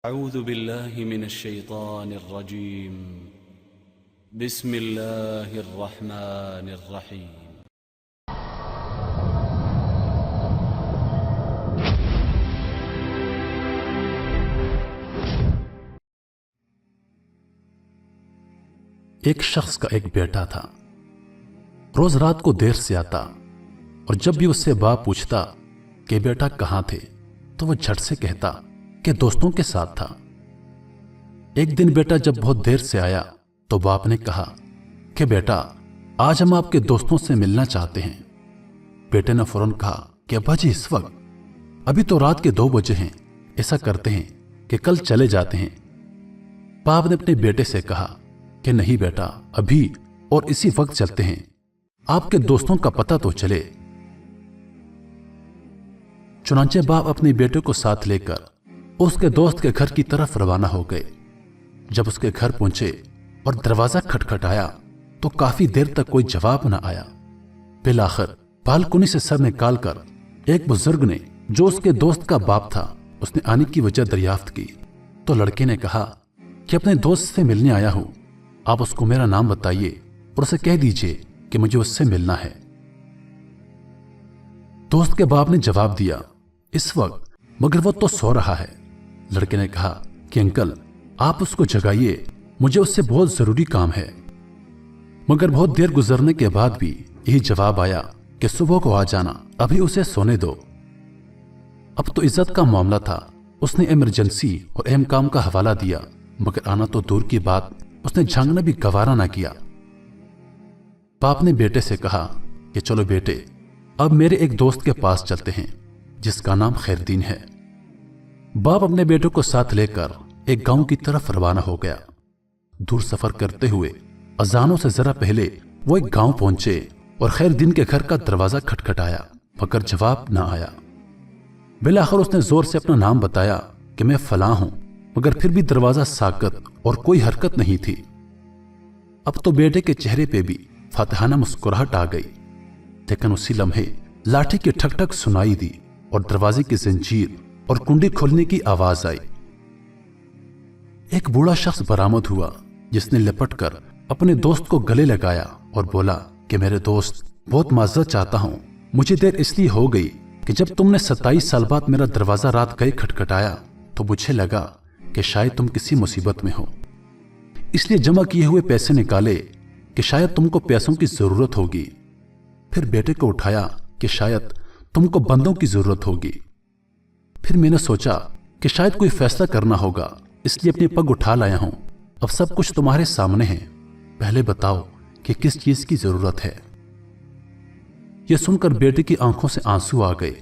أعوذ بالله من الشيطان الرجيم بسم الله الرحمن الرحيم ایک شخص کا ایک بیٹا تھا۔ روز رات کو دیر سے آتا اور جب بھی اس سے باپ پوچھتا کہ بیٹا کہاں تھے تو وہ جھٹ سے کہتا کہ دوستوں کے ساتھ تھا۔ ایک دن بیٹا جب بہت دیر سے آیا تو باپ نے کہا کہ بیٹا آج ہم آپ کے دوستوں سے ملنا چاہتے ہیں۔ بیٹے نے فوراً کہا کہ ابا جی اس وقت ابھی تو رات کے 2 بجے ہیں، ایسا کرتے ہیں کہ کل چلے جاتے ہیں۔ باپ نے اپنے بیٹے سے کہا کہ نہیں بیٹا، ابھی اور اسی وقت چلتے ہیں، آپ کے دوستوں کا پتہ تو چلے۔ چنانچہ باپ اپنے بیٹے کو ساتھ لے کر اس کے دوست کے گھر کی طرف روانہ ہو گئے۔ جب اس کے گھر پہنچے اور دروازہ کھٹکھٹایا تو کافی دیر تک کوئی جواب نہ آیا۔ بالآخر بالکنی سے سر نکال کر ایک بزرگ نے، جو اس کے دوست کا باپ تھا، اس نے آنے کی وجہ دریافت کی تو لڑکے نے کہا کہ اپنے دوست سے ملنے آیا ہوں، آپ اس کو میرا نام بتائیے اور اسے کہہ دیجئے کہ مجھے اس سے ملنا ہے۔ دوست کے باپ نے جواب دیا اس وقت مگر وہ تو سو رہا ہے۔ لڑکے نے کہا کہ انکل آپ اس کو جگائیے، مجھے اس سے بہت ضروری کام ہے۔ مگر بہت دیر گزرنے کے بعد بھی یہی جواب آیا کہ صبح کو آ جانا، ابھی اسے سونے دو۔ اب تو عزت کا معاملہ تھا، اس نے ایمرجنسی اور اہم کام کا حوالہ دیا، مگر آنا تو دور کی بات، اس نے جھانکنا بھی گوارا نہ کیا۔ باپ نے بیٹے سے کہا کہ چلو بیٹے، اب میرے ایک دوست کے پاس چلتے ہیں جس کا نام خیردین ہے۔ باپ اپنے بیٹے کو ساتھ لے کر ایک گاؤں کی طرف روانہ ہو گیا۔ دور سفر کرتے ہوئے اذانوں سے ذرا پہلے وہ ایک گاؤں پہنچے اور خیردین کے گھر کا دروازہ کھٹکھٹایا مگر جواب نہ آیا۔ بالآخر اس نے زور سے اپنا نام بتایا کہ میں فلاں ہوں، مگر پھر بھی دروازہ ساکت اور کوئی حرکت نہیں تھی۔ اب تو بیٹے کے چہرے پہ بھی فاتحانہ مسکراہٹ آ گئی، لیکن اسی لمحے لاٹھی کی ٹھک ٹھک سنائی دی اور دروازے کی زنجیر اور کنڈی کھولنے کی آواز آئی۔ ایک بوڑھا شخص برآمد ہوا جس نے لپٹ کر اپنے دوست کو گلے لگایا اور بولا کہ میرے دوست، بہت معذرت چاہتا ہوں، مجھے دیر اس لیے ہو گئی کہ جب تم نے 27 سال بعد میرا دروازہ رات گئے کھٹکھٹایا تو مجھے لگا کہ شاید تم کسی مصیبت میں ہو، اس لیے جمع کیے ہوئے پیسے نکالے کہ شاید تم کو پیسوں کی ضرورت ہوگی۔ پھر بیٹے کو اٹھایا کہ شاید تم کو بندوں کی ضرورت ہوگی۔ پھر میں نے سوچا کہ شاید کوئی فیصلہ کرنا ہوگا، اس لیے اپنی پگ اٹھا لایا ہوں۔ اب سب کچھ تمہارے سامنے ہے، پہلے بتاؤ کہ کس چیز کی ضرورت ہے۔ یہ سن کر بیٹے کی آنکھوں سے آنسو آ گئے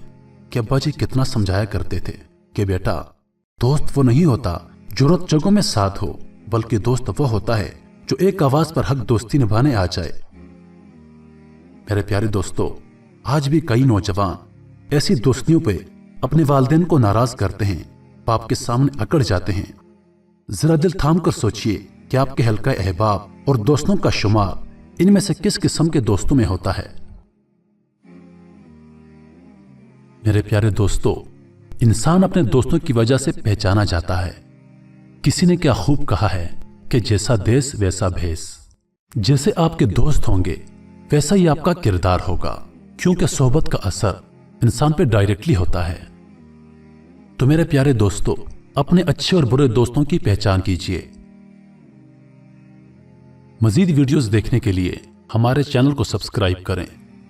کہ ابا جی کتنا سمجھایا کرتے تھے کہ بیٹا، دوست وہ نہیں ہوتا جو ضرورت جگہوں میں ساتھ ہو، بلکہ دوست وہ ہوتا ہے جو ایک آواز پر حق دوستی نبھانے آ جائے۔ میرے پیارے دوستو، آج بھی کئی نوجوان ایسی دوستیوں پہ اپنے والدین کو ناراض کرتے ہیں، باپ کے سامنے اکڑ جاتے ہیں۔ ذرا دل تھام کر سوچئے کہ آپ کے حلقہ احباب اور دوستوں کا شمار ان میں سے کس قسم کے دوستوں میں ہوتا ہے۔ میرے پیارے دوستو، انسان اپنے دوستوں کی وجہ سے پہچانا جاتا ہے۔ کسی نے کیا خوب کہا ہے کہ جیسا دیس ویسا بھیس، جیسے آپ کے دوست ہوں گے ویسا ہی آپ کا کردار ہوگا، کیونکہ صحبت کا اثر انسان پہ ڈائریکٹلی ہوتا ہے۔ تو میرے پیارے دوستو، اپنے اچھے اور برے دوستوں کی پہچان کیجیے۔ مزید ویڈیوز دیکھنے کے لیے ہمارے چینل کو سبسکرائب کریں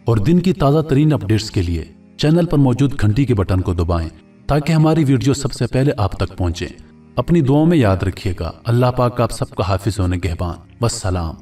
اور دن کی تازہ ترین اپڈیٹس کے لیے چینل پر موجود گھنٹی کے بٹن کو دبائیں تاکہ ہماری ویڈیو سب سے پہلے آپ تک پہنچیں۔ اپنی دعاؤں میں یاد رکھیے گا۔ اللہ پاک آپ سب کا حافظ و نگہبان۔ والسلام۔